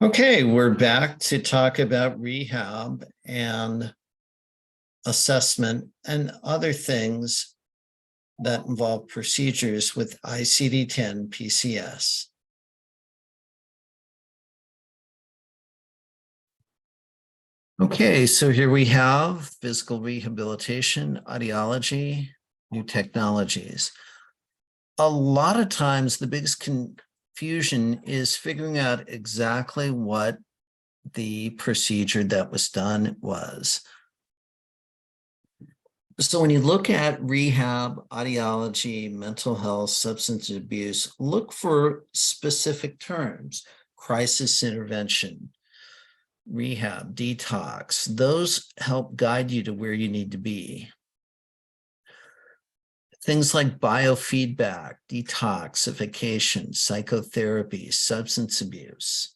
Okay, we're back to talk about rehab and assessment and other things that involve procedures with ICD-10 PCS. Okay, so here we have physical rehabilitation, audiology, new technologies. A lot of times the biggest confusion is figuring out exactly what the procedure that was done was. So when you look at rehab, audiology, mental health, substance abuse, look for specific terms: crisis intervention, rehab, detox. Those help guide you to where you need to be. Things like biofeedback, detoxification, psychotherapy, substance abuse.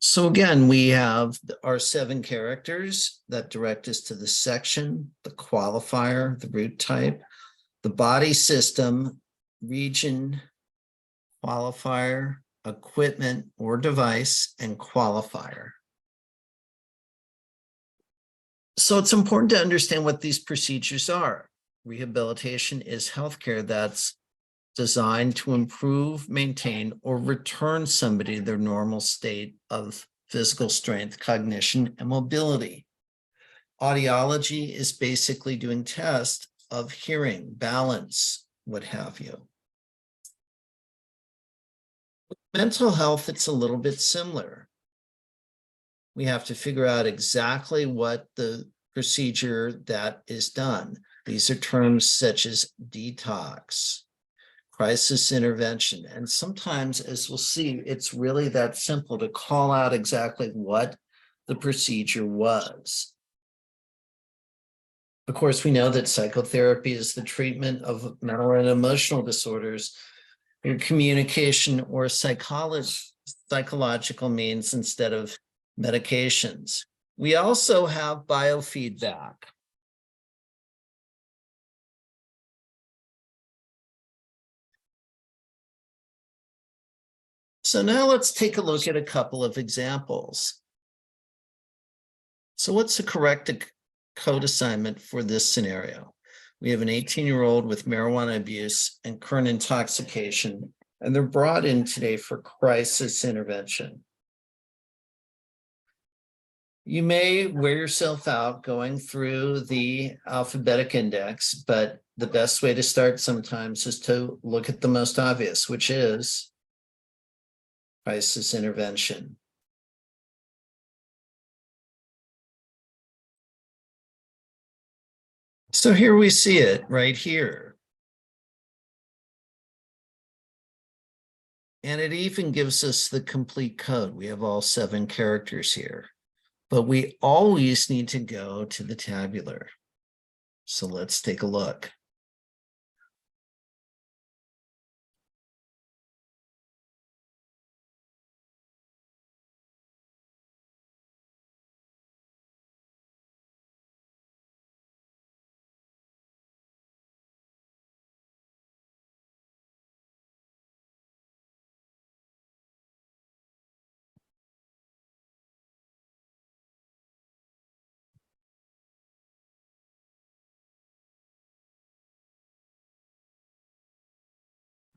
So again, we have our 7 characters that direct us to the section, the qualifier, the root type, the body system, region, qualifier, equipment or device, and qualifier. So it's important to understand what these procedures are. Rehabilitation is healthcare that's designed to improve, maintain, or return somebody to their normal state of physical strength, cognition, and mobility. Audiology is basically doing tests of hearing, balance, what have you. Mental health, it's a little bit similar. We have to figure out exactly what the procedure that is done. These are terms such as detox, crisis intervention. And sometimes, as we'll see, it's really that simple to call out exactly what the procedure was. Of course, we know that psychotherapy is the treatment of mental and emotional disorders through communication or psychological means instead of medications. We also have biofeedback. So now let's take a look at a couple of examples. So what's the correct code assignment for this scenario? We have an 18-year-old with marijuana abuse and current intoxication, and they're brought in today for crisis intervention. You may wear yourself out going through the alphabetic index, but the best way to start sometimes is to look at the most obvious, which is crisis intervention. So here we see it right here. And it even gives us the complete code. We have all 7 characters here, but we always need to go to the tabular. So let's take a look.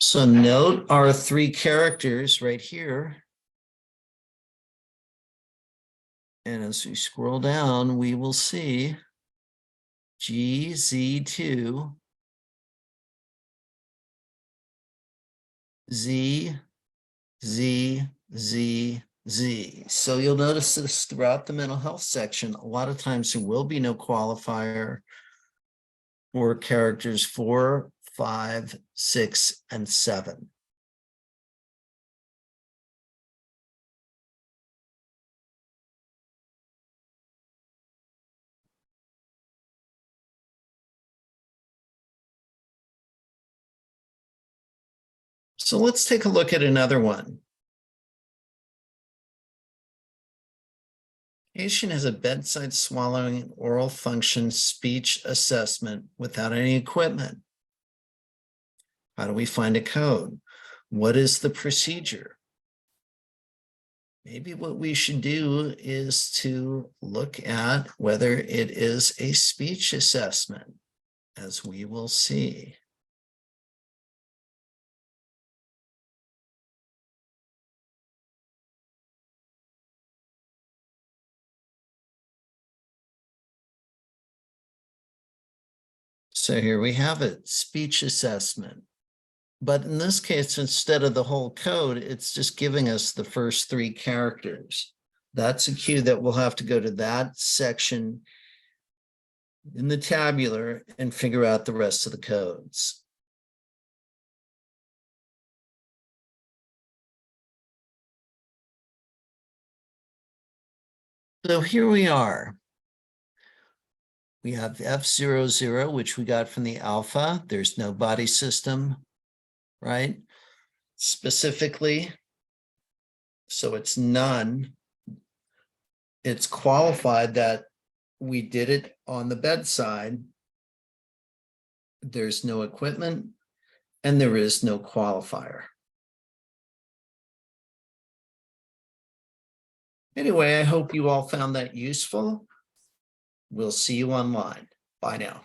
So note our 3 characters right here. And as we scroll down, we will see GZ2, Z, Z, Z, Z. So you'll notice this throughout the mental health section. A lot of times there will be no qualifier for characters 4, 5, 6, and 7. So let's take a look at another one. Patient has a bedside swallowing oral function speech assessment without any equipment. How do we find a code? What is the procedure? Maybe what we should do is to look at whether it is a speech assessment, as we will see. So here we have it, speech assessment. But in this case, instead of the whole code, it's just giving us the first 3 characters. That's a cue that we'll have to go to that section in the tabular and figure out the rest of the codes. So here we are. We have F00, which we got from the alpha. There's no body system, right? Specifically, so it's none. It's qualified that we did it on the bedside. There's no equipment, and there is no qualifier. Anyway, I hope you all found that useful. We'll see you online. Bye now.